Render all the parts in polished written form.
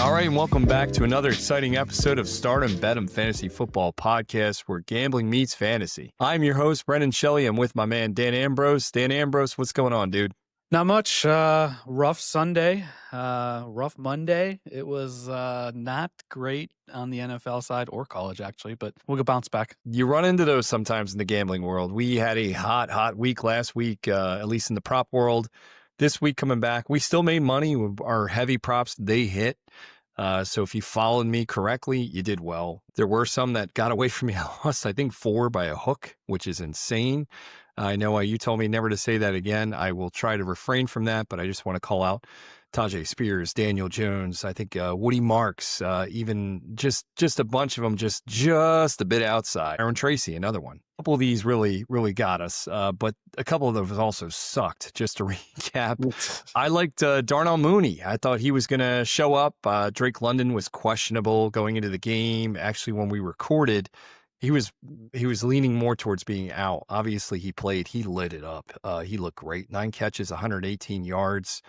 All right, and welcome back to another exciting episode of Stardom Bed'em Fantasy Football Podcast, where gambling meets fantasy. I'm your host, Brendan Shelly. I'm with my man, Dan Ambrose. Dan Ambrose, what's going on, dude? Not much. Rough Sunday, rough Monday. It was not great on the NFL side or college, actually, but we'll bounce back. You run into those sometimes in the gambling world. We had a hot week last week, at least in the prop world. This week coming back, we still made money with our heavy props. They hit. So if you followed me correctly, you did well. There were some that got away from me. I lost, I think, 4 by a hook, which is insane. I know you told me never to say that again. I will try to refrain from that, but I just want to call out Tajay Spears, Daniel Jones, I think Woody Marks, even just a bunch of them just a bit outside. Aaron Tracy, another one. A couple of these really got us, but a couple of them also sucked. Just to recap, I liked Darnell Mooney. I thought he was going to show up. Drake London was questionable going into the game. Actually, when we recorded, he was leaning more towards being out. Obviously, he played. He lit it up. He looked great. 9 catches, 118 yards.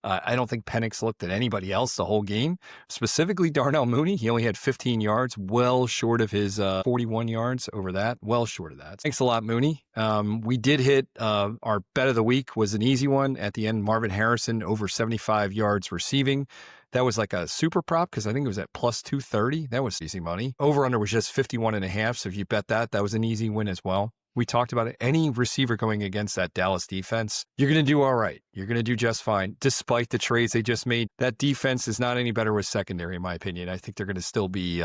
I don't think Penix looked at anybody else the whole game. Specifically, Darnell Mooney, he only had 15 yards, well short of his 41 yards over that. Well short of that. Thanks a lot, Mooney. We did hit our bet of the week was an easy one. At the end, Marvin Harrison over 75 yards receiving. That was like a super prop because I think it was at plus 230. That was easy money. Over under was just 51.5. So if you bet that, that was an easy win as well. We talked about it. Any receiver going against that Dallas defense, you're going to do all right. You're going to do just fine. Despite the trades they just made, that defense is not any better with secondary, in my opinion. I think they're going to still be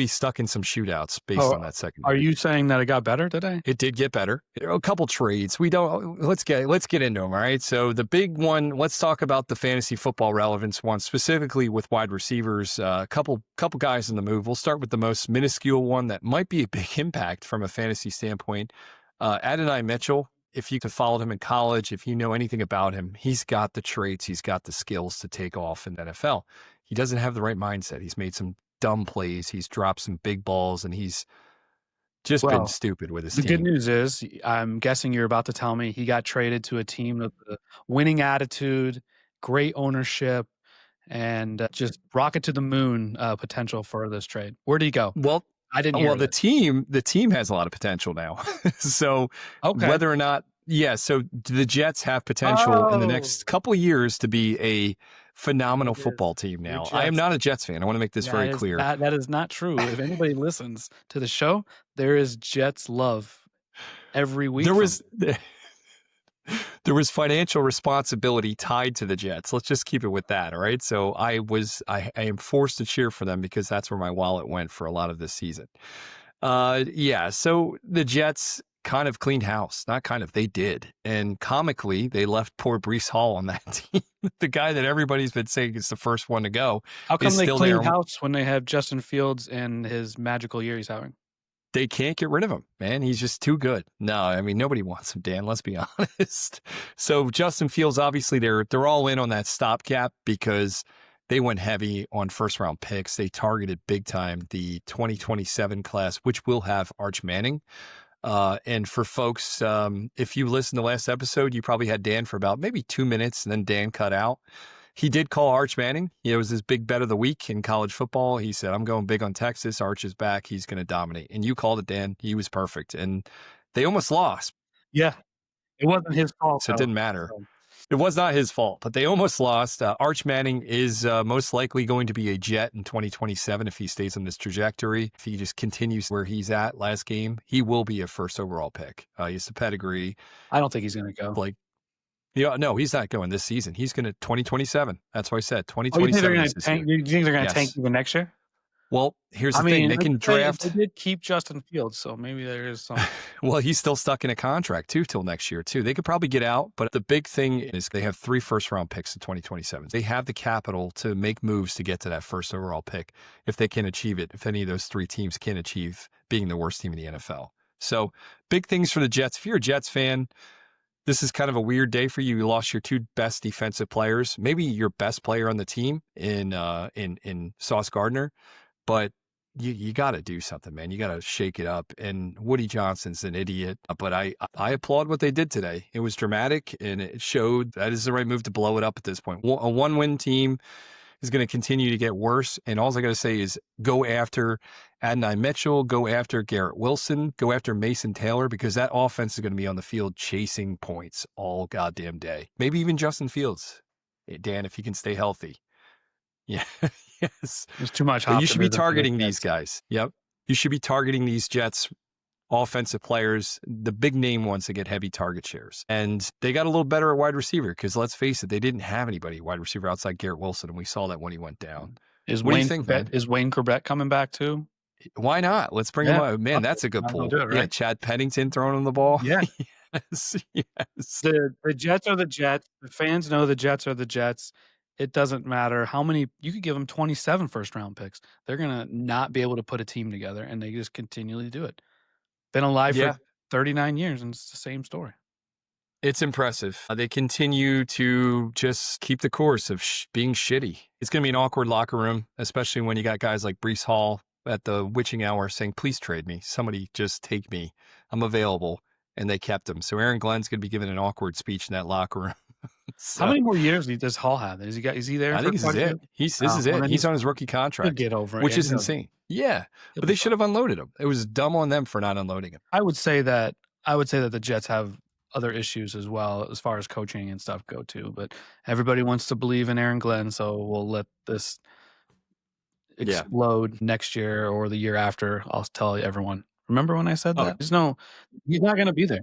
stuck in some shootouts based on that secondary. Are you saying that it got better today? It did get better. A couple trades. Let's get into them. All right. So the big one, let's talk about the fantasy football relevance one, specifically with wide receivers. A couple guys in the move. We'll start with the most minuscule one that might be a big impact from a fantasy standpoint. Adonai Mitchell. If you could follow him in college, if you know anything about him, he's got the traits, he's got the skills to take off in the NFL. He doesn't have the right mindset. He's made some dumb plays. He's dropped some big balls, and he's just been stupid with his team. The good news is, I'm guessing you're about to tell me he got traded to a team with a winning attitude, great ownership, and just rocket to the moon potential for this trade. Where did he go? Well, I didn't hear the team has a lot of potential now. So whether or not, so the Jets have potential in the next couple of years to be a phenomenal football team now. I am not a Jets fan. I want to make this very clear. That is not true. If anybody listens to the show, there is Jets love every week. There was financial responsibility tied to the Jets. Let's just keep it with that. All right. So I am forced to cheer for them because that's where my wallet went for a lot of this season. So the Jets kind of cleaned house. Not kind of, they did. And comically, they left poor Breece Hall on that team. The guy that everybody's been saying is the first one to go. How come they cleaned house when they have Justin Fields and his magical year he's having? They can't get rid of him, man. He's just too good. No, I mean, nobody wants him, Dan. Let's be honest. So Justin Fields, obviously, they're all in on that stopgap because they went heavy on first-round picks. They targeted big time the 2027 class, which will have Arch Manning. And for folks, if you listened to last episode, you probably had Dan for about maybe 2 minutes, and then Dan cut out. He did call Arch Manning. It was his big bet of the week in college football. He said, I'm going big on Texas. Arch is back. He's going to dominate. And you called it, Dan. He was perfect. And they almost lost. Yeah. It wasn't his fault. So it didn't matter. It was not his fault, but they almost lost. Arch Manning is most likely going to be a Jet in 2027 if he stays on this trajectory. If he just continues where he's at last game, he will be a first overall pick. He has the pedigree. I don't think he's going to go. No, he's not going this season. He's going to 2027. That's why I said 2027. You think they're going to tank even next year? Well, here's the thing. They can draft. They did keep Justin Fields, so maybe there is some. Well, he's still stuck in a contract, too, till next year, too. They could probably get out, but the big thing is they have 3 first-round picks in 2027. They have the capital to make moves to get to that first overall pick if they can achieve it, if any of those 3 teams can achieve being the worst team in the NFL. So big things for the Jets. If you're a Jets fan, this is kind of a weird day for you. You lost your 2 best defensive players, maybe your best player on the team in Sauce Gardner, but you got to do something, man. You got to shake it up. And Woody Johnson's an idiot, but I applaud what they did today. It was dramatic, and it showed that is the right move to blow it up at this point. A 1-win team is going to continue to get worse. And all I got to say is go after Adonai Mitchell, go after Garrett Wilson, go after Mason Taylor, because that offense is going to be on the field chasing points all goddamn day. Maybe even Justin Fields, Dan, if he can stay healthy. Yeah, yes. There's too much But you should be optimism for the targeting these Jets. guys. Yep. You should be targeting these Jets offensive players, the big name ones that get heavy target shares. And they got a little better at wide receiver because let's face it, they didn't have anybody wide receiver outside Garrett Wilson, and we saw that when he went down. Is What do you Wayne think, Corbett, man? is Wayne Corbett coming back too? Why not? Let's bring him Yeah. up. Man, that's a good Might as well pull. do it, Yeah, right? Chad Pennington throwing him the ball. Yeah. Yes, yes. The Jets are the Jets. The fans know the Jets are the Jets. It doesn't matter how many you could give them 27 first-round picks. They're gonna not be able to put a team together, and they just continually do it. Been alive Yeah. for 39 years, and it's the same story. It's impressive. They continue to just keep the course of being shitty. It's going to be an awkward locker room, especially when you got guys like Breece Hall at the witching hour saying, please trade me. Somebody just take me. I'm available. And they kept him. So Aaron Glenn's going to be giving an awkward speech in that locker room. How many more years does Hall have? Is he there? I for think this is it. This is it. He's on his rookie He'll contract, get over it. which Yeah, is insane. Yeah. But they should have unloaded him. It was dumb on them for not unloading him. I would say that the Jets have other issues as well as far as coaching and stuff go too. But everybody wants to believe in Aaron Glenn, so we'll let this explode next year or the year after. I'll tell everyone. Remember when I said that? He's not going to be there.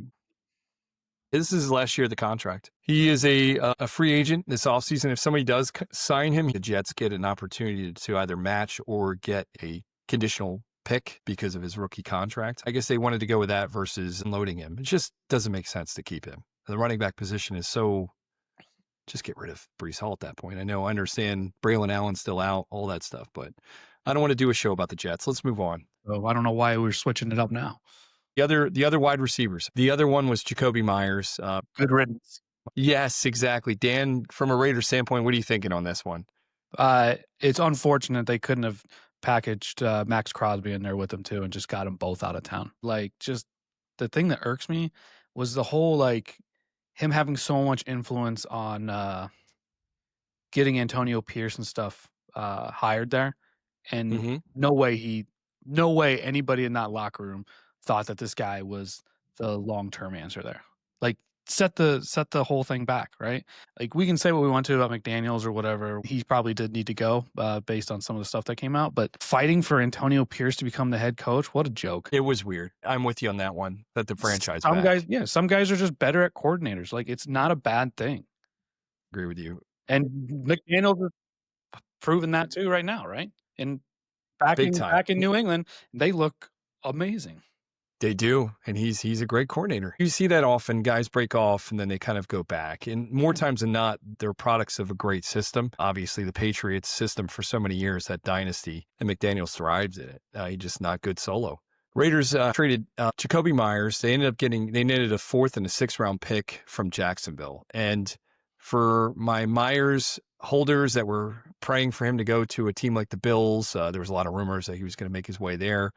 This is his last year of the contract. He is a free agent this offseason. If somebody does sign him, the Jets get an opportunity to either match or get a conditional pick because of his rookie contract. I guess they wanted to go with that versus unloading him. It just doesn't make sense to keep him. The running back position is so... Just get rid of Breece Hall at that point. I understand Braylon Allen's still out, all that stuff, but I don't want to do a show about the Jets. Let's move on. Oh, I don't know why we're switching it up now. The other wide receivers. The other one was Jacobi Meyers. Good riddance. Yes, exactly. Dan, from a Raiders standpoint, what are you thinking on this one? It's unfortunate they couldn't have packaged Max Crosby in there with them too and just got them both out of town. Like, just the thing that irks me was the whole, like, him having so much influence on getting Antonio Pierce and stuff hired there. And no way anybody in that locker room thought that this guy was the long-term answer there. Like, set the whole thing back, right? Like, we can say what we want to about McDaniels or whatever. He probably did need to go based on some of the stuff that came out. But fighting for Antonio Pierce to become the head coach, what a joke. It was weird. I'm with you on that one. That the franchise some back. some guys are just better at coordinators. Like, it's not a bad thing. Agree with you. And McDaniels has proven that too right now, right? And back in New England, they look amazing. They do, and he's a great coordinator. You see that often. Guys break off, and then they kind of go back. And more times than not, they're products of a great system. Obviously, the Patriots system for so many years, that dynasty, and McDaniels thrives in it. He's just not good solo. Raiders traded Jacobi Meyers. They netted a 4th and a 6th round pick from Jacksonville. And for my Meyers holders that were praying for him to go to a team like the Bills, there was a lot of rumors that he was going to make his way there.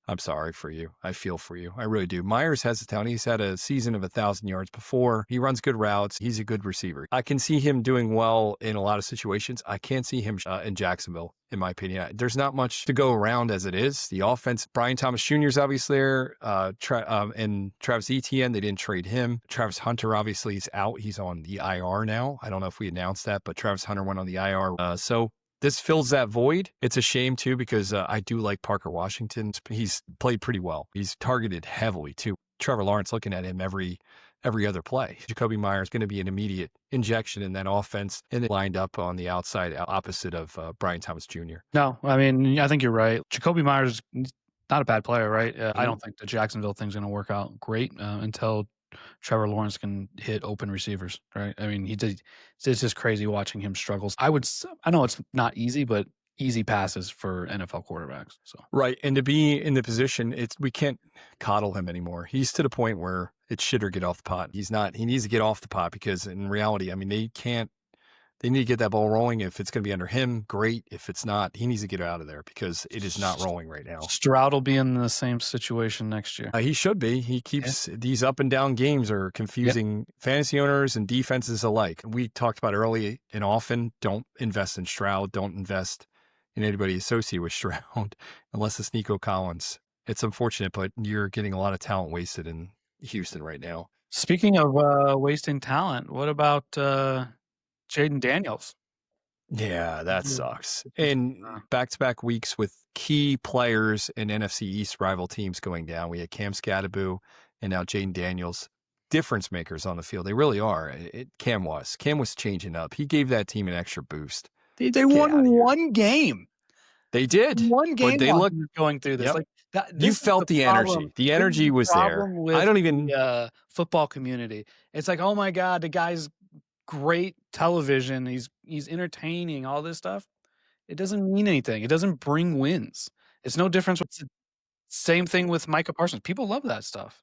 I'm sorry for you. I feel for you. I really do. Meyers has the talent. He's had a season of 1,000 yards before. He runs good routes. He's a good receiver. I can see him doing well in a lot of situations. I can't see him in Jacksonville, in my opinion. There's not much to go around as it is. The offense, Brian Thomas Jr. is obviously there, and Travis Etienne, they didn't trade him. Travis Hunter obviously is out. He's on the IR now. I don't know if we announced that, but Travis Hunter went on the IR. So this fills that void. It's a shame, too, because I do like Parker Washington. He's played pretty well. He's targeted heavily, too. Trevor Lawrence looking at him every other play. Jacobi Meyers is going to be an immediate injection in that offense, and lined up on the outside opposite of Brian Thomas Jr. No, I mean, I think you're right. Jacobi Meyers is not a bad player, right? I don't think the Jacksonville thing's going to work out great until Trevor Lawrence can hit open receivers, right? I mean, it's just crazy watching him struggle. I know it's not easy, but easy passes for NFL quarterbacks. So right, and to be in the position, we can't coddle him anymore. He's to the point where it's shit or get off the pot. He needs to get off the pot because in reality, I mean, They need to get that ball rolling. If it's going to be under him, great. If it's not, he needs to get out of there because it is not rolling right now. Stroud will be in the same situation next year. He should be. He keeps these up and down games are confusing fantasy owners and defenses alike. We talked about early and often, don't invest in Stroud. Don't invest in anybody associated with Stroud unless it's Nico Collins. It's unfortunate, but you're getting a lot of talent wasted in Houston right now. Speaking of wasting talent, what about Jaden Daniels? Yeah, that sucks. And back-to-back weeks with key players in NFC East rival teams going down. We had Cam Scadaboo and now Jaden Daniels, difference makers on the field. They really are. Cam was changing up. He gave that team an extra boost. They won one game. They did. One game but they look going through this. Yep. Like that, You felt the energy. The energy was there. I don't even football community. It's like, oh my God, the guy's great television. He's entertaining, all this stuff. It doesn't mean anything. It doesn't bring wins. It's no difference. Same thing with Micah Parsons. People love that stuff.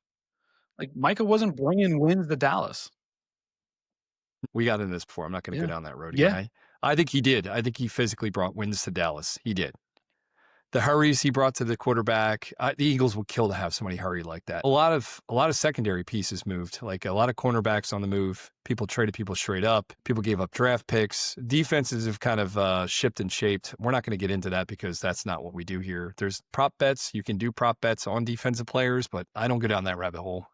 Like Micah wasn't bringing wins to Dallas. We got into this before. I'm not going to go down that road Yeah. again. I think he did. I think he physically brought wins to Dallas. He did. The hurries he brought to the quarterback, the Eagles would kill to have somebody hurry like that. A lot of secondary pieces moved, like a lot of cornerbacks on the move. People traded people straight up. People gave up draft picks. Defenses have kind of shipped and shaped. We're not going to get into that because that's not what we do here. There's prop bets. You can do prop bets on defensive players, but I don't go down that rabbit hole.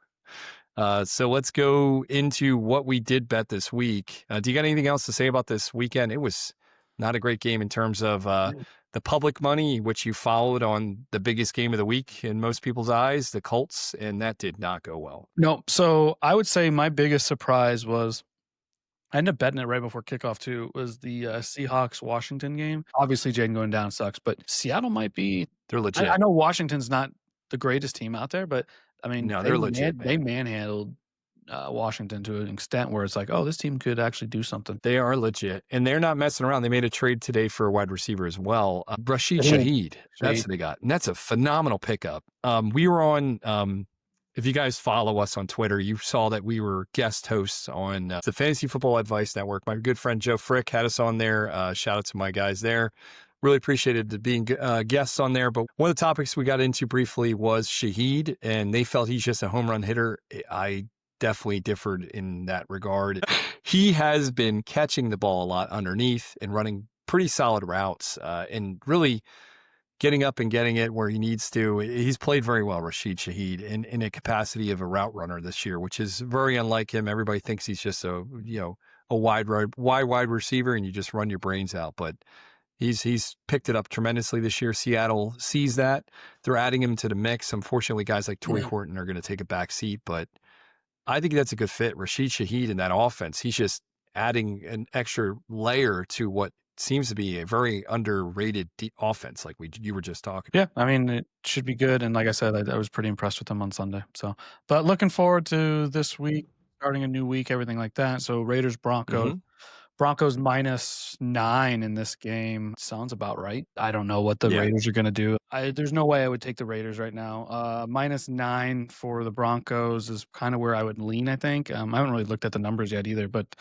So let's go into what we did bet this week. Do you got anything else to say about this weekend? It was not a great game in terms of the public money, which you followed on the biggest game of the week in most people's eyes, the Colts, and that did not go well. No, so I would say my biggest surprise was I ended up betting it right before kickoff too. Was the Seahawks Washington game? Obviously, Jaden going down sucks, but Seattle might be. They're legit. I know Washington's not the greatest team out there, but I mean, no, they're legit. They manhandled Washington to an extent where it's like, oh, this team could actually do something. They are legit, and they're not messing around. They made a trade today for a wide receiver as well, Rashid Shaheed. That's what they got, and that's a phenomenal pickup. We were on. If you guys follow us on Twitter, you saw that we were guest hosts on the Fantasy Football Advice Network. My good friend Joe Frick had us on there. Shout out to my guys there. Really appreciated being guests on there. But one of the topics we got into briefly was Shaheed, and they felt he's just a home run hitter. I definitely differed in that regard. He has been catching the ball a lot underneath and running pretty solid routes and really getting up and getting it where he needs to. He's played very well, Rashid Shaheed, in a capacity of a route runner this year, which is very unlike him. Everybody thinks he's just a wide receiver and you just run your brains out. But he's picked it up tremendously this year. Seattle sees that. They're adding him to the mix. Unfortunately, guys like Torrey Horton are going to take a back seat, but I think that's a good fit. Rashid Shaheed in that offense, he's just adding an extra layer to what seems to be a very underrated offense, like you were just talking. Yeah, I mean, it should be good. And like I said, I was pretty impressed with them on Sunday. So, but looking forward to this week, starting a new week, everything like that. So Raiders, Broncos. Mm-hmm. Broncos -9 in this game sounds about right. I don't know what the Raiders are going to do. There's no way I would take the Raiders right now. -9 for the Broncos is kind of where I would lean, I think. I haven't really looked at the numbers yet either, but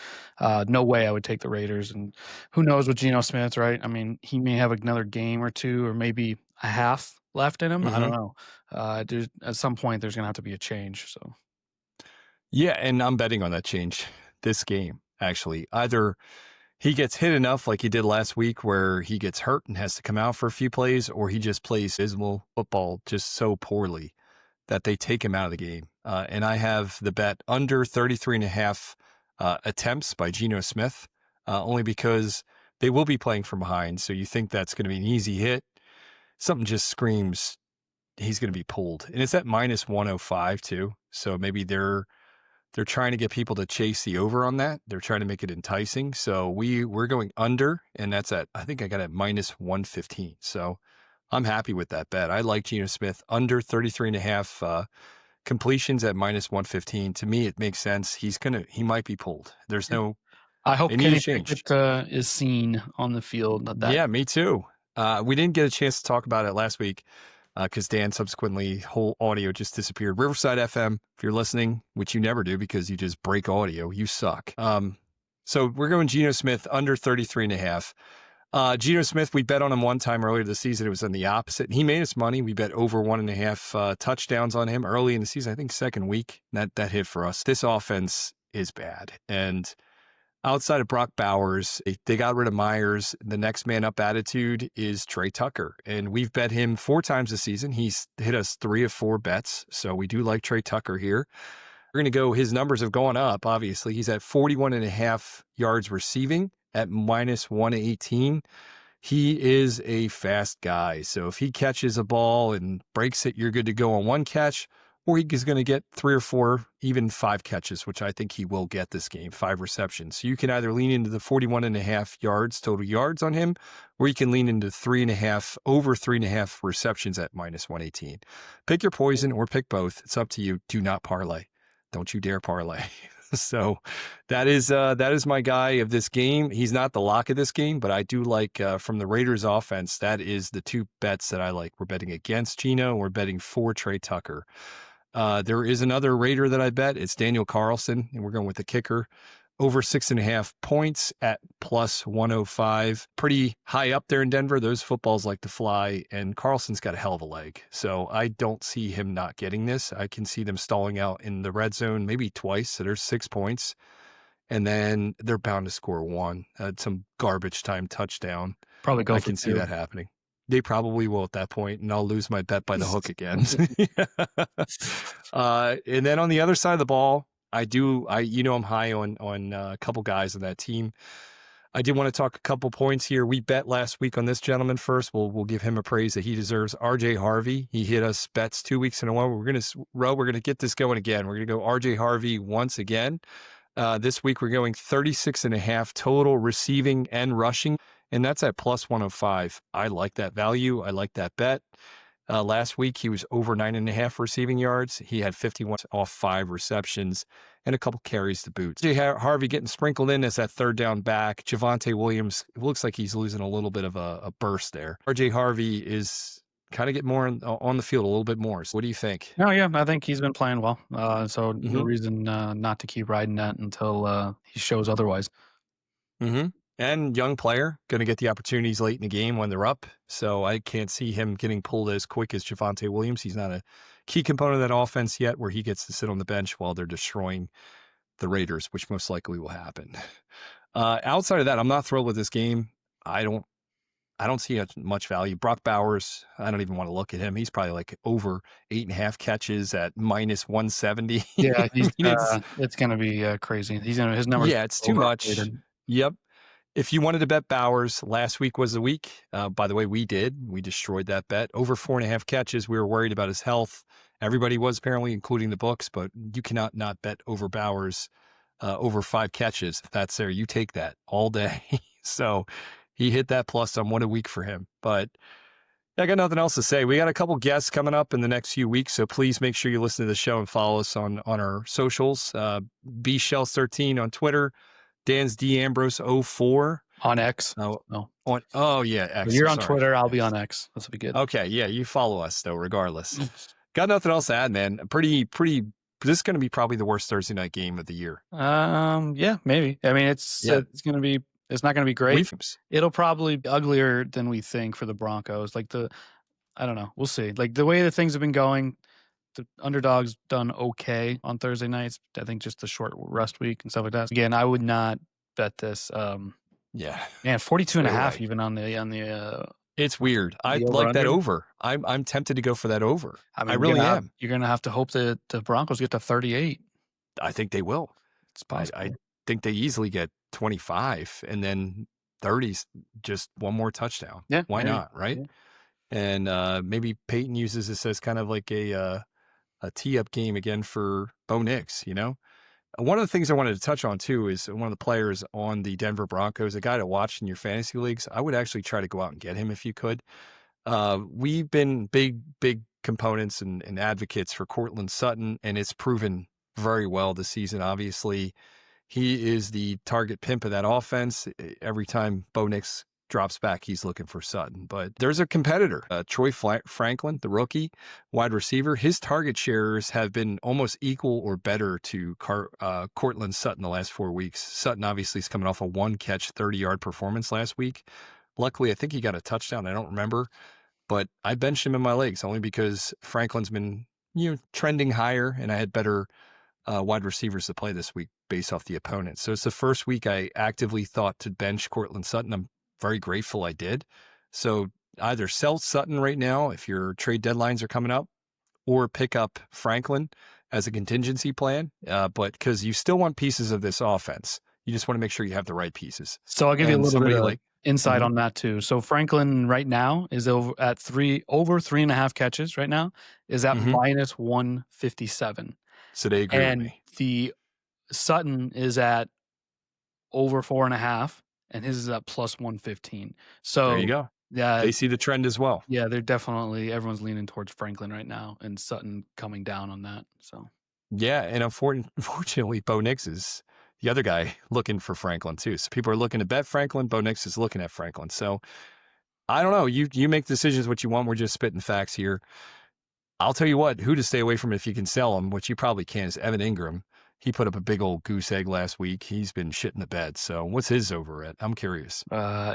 no way I would take the Raiders. And who knows with Geno Smith, right? I mean, he may have another game or two or maybe a half left in him. I don't know. At some point, there's going to have to be a change. So, yeah, and I'm betting on that change this game. Actually, either he gets hit enough like he did last week where he gets hurt and has to come out for a few plays, or he just plays dismal football just so poorly that they take him out of the game. And I have the bet under 33.5 attempts by Geno Smith, only because they will be playing from behind. So you think that's going to be an easy hit. Something just screams he's going to be pulled. And it's at -105 too. So maybe they're trying to get people to chase the over on that. They're trying to make it enticing. So we're going under, and that's I think I got it -115. So I'm happy with that bet. I like Geno Smith under 33.5 completions at -115. To me, it makes sense. He might be pulled. There's no. I hope Kenny Pickett is seen on the field. Yeah, me too. We didn't get a chance to talk about it last week. Because Dan subsequently, whole audio just disappeared. Riverside FM, if you're listening, which you never do because you just break audio, you suck. So we're going Geno Smith under 33.5. Geno Smith, we bet on him one time earlier this season. It was on the opposite. He made us money. We bet over 1.5 touchdowns on him early in the season. I think second week. That hit for us. This offense is bad. And outside of Brock Bowers, they got rid of Meyers. The next man up attitude is Trey Tucker. And we've bet him 4 times this season. He's hit us 3 of 4 bets. So we do like Trey Tucker here. We're going to go, his numbers have gone up, obviously. He's at 41.5 yards receiving at minus 118. He is a fast guy. So if he catches a ball and breaks it, you're good to go on 1 catch, or he's going to get 3 or 4, even 5 catches, which I think he will get this game, 5 receptions. So you can either lean into the 41.5 yards, total yards on him, or you can lean into 3.5, over 3.5 receptions at minus 118. Pick your poison or pick both. It's up to you. Do not parlay. Don't you dare parlay. So that is my guy of this game. He's not the lock of this game, but I do like from the Raiders offense, that is the 2 bets that I like. We're betting against Geno. We're betting for Trey Tucker. There is another Raider that I bet. It's Daniel Carlson, and we're going with the kicker. Over 6.5 points at plus 105. Pretty high up there in Denver. Those footballs like to fly, and Carlson's got a hell of a leg. So I don't see him not getting this. I can see them stalling out in the red zone maybe twice. So there's 6 points. And then they're bound to score 1. Some garbage time touchdown. Probably go I for can see 2. that happening. They probably will at that point, and I'll lose my bet by the hook again. And then on the other side of the ball, I'm high on a couple guys on that team. I did want to talk a couple points here. We bet last week on this gentleman first. We'll give him a praise that he deserves. RJ Harvey. He hit us bets 2 weeks in a row. We're gonna get this going again. We're gonna go RJ Harvey once again. This week we're going 36.5 total receiving and rushing, and that's at plus 105. I like that value. I like that bet. Last week, he was over 9.5 receiving yards. He had 51 off 5 receptions and a couple carries to boot. Harvey getting sprinkled in as that third down back. Javonte Williams, it looks like he's losing a little bit of a burst there. RJ Harvey is kind of getting more on the field a little bit more. So what do you think? No, yeah, I think he's been playing well. So no reason not to keep riding that until he shows otherwise. Mm-hmm. And young player, going to get the opportunities late in the game when they're up. So I can't see him getting pulled as quick as Javonte Williams. He's not a key component of that offense yet where he gets to sit on the bench while they're destroying the Raiders, which most likely will happen. Outside of that, I'm not thrilled with this game. I don't see much value. Brock Bowers, I don't even want to look at him. He's probably like over 8.5 catches at minus 170. Yeah, it's going to be crazy. His numbers. Yeah, it's too much. Yep. If you wanted to bet Bowers, last week was the week. By the way, we did. We destroyed that bet. Over 4.5 catches. We were worried about his health. Everybody was apparently, including the books, but you cannot not bet over Bowers over 5 catches. If that's there, you take that all day. So he hit that plus on 1 a week for him. But I got nothing else to say. We got a couple guests coming up in the next few weeks, so please make sure you listen to the show and follow us on our socials. BShells13 on Twitter. Dan's D Ambrose 04 on X. Yeah, X. You're on Twitter. I'll be on X. This will be good. Okay, yeah, you follow us though, regardless. Got nothing else to add, man. Pretty. This is going to be probably the worst Thursday night game of the year. Yeah, maybe. I mean, it's not going to be great. It'll probably be uglier than we think for the Broncos. I don't know. We'll see. Like the way that things have been going, the underdog's done okay on Thursday nights. I think just the short rest week and stuff like that. Again, I would not bet this. Yeah, man, 42.5 even on the. It's weird. I like that over. I'm tempted to go for that over. I mean, I really am. You're gonna have to hope that the Broncos get to 38. I think they will. It's possible. I think they easily get 25 and then 30's just one more touchdown. Yeah, why not, right? Yeah. And maybe Peyton uses this as kind of like a tee-up game again for Bo Nix, you know? One of the things I wanted to touch on, too, is one of the players on the Denver Broncos, a guy to watch in your fantasy leagues. I would actually try to go out and get him if you could. We've been big components and advocates for Courtland Sutton, and it's proven very well this season, obviously. He is the target pimp of that offense. Every time Bo Nix drops back, he's looking for Sutton. But there's a competitor, Troy Franklin, the rookie wide receiver. His target shares have been almost equal or better to Cortland Sutton the last 4 weeks. Sutton obviously is coming off a 1-catch, 30-yard performance last week. Luckily, I think he got a touchdown. I don't remember. But I benched him in my leagues only because Franklin's been trending higher, and I had better wide receivers to play this week based off the opponent. So it's the first week I actively thought to bench Cortland Sutton. I'm very grateful I did. So either sell Sutton right now if your trade deadlines are coming up, or pick up Franklin as a contingency plan. But because you still want pieces of this offense, you just want to make sure you have the right pieces. So I'll give you a little bit of insight Mhm. on that too. So Franklin right now is over 3.5 catches right now, is at minus 157. So they agree with And me. the Sutton is at over 4.5, and his is at plus 115. So There you go. yeah, They see the trend as well. yeah, they're definitely, everyone's leaning towards Franklin right now, and Sutton coming down on that. So Yeah, and unfortunately, Bo Nix is the other guy looking for Franklin too. So people are looking to bet Franklin. Bo Nix is looking at Franklin. So I don't know. You make decisions what you want. We're just spitting facts here. I'll tell you what, who to stay away from if you can sell him, which you probably can, is Evan Ingram. He put up a big old goose egg last week. He's been shitting the bed. So what's his over at? I'm curious.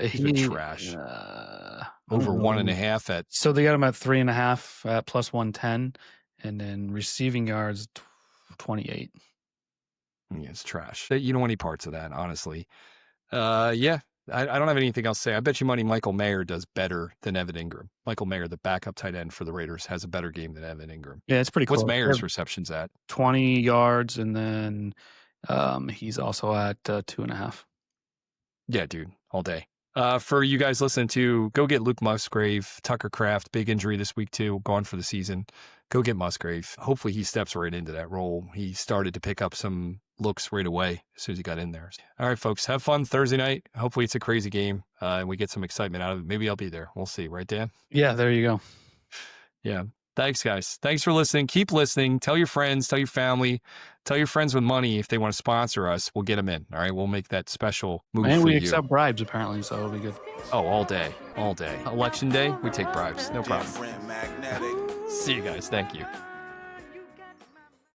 He's been trash. Over 1.5 at. So they got him at 3.5 at plus 110, and then receiving yards 28. Yeah, it's trash. You don't want any parts of that, honestly. Yeah, I don't have anything else to say. I bet you money Michael Mayer does better than Evan Ingram. Michael Mayer, the backup tight end for the Raiders, has a better game than Evan Ingram. Yeah, it's pretty cool. What's Mayer's receptions at? 20 yards, and then he's also at 2.5. Yeah, dude, all day. For you guys listening to, go get Luke Musgrave, Tucker Kraft, big injury this week too, gone for the season. Go get Musgrave. Hopefully he steps right into that role. He started to pick up some looks right away as soon as he got in there. All right, folks, have fun Thursday night. Hopefully it's a crazy game and we get some excitement out of it. Maybe I'll be there. We'll see. Right, Dan? Yeah, there you go. Yeah. Thanks, guys. Thanks for listening. Keep listening. Tell your friends, tell your family, tell your friends with money if they want to sponsor us. We'll get them in. All right. We'll make that special move and for we you. accept bribes, apparently, so it'll be good. Oh, all day. All day. Election day, we take bribes. No problem. See you guys. Thank you.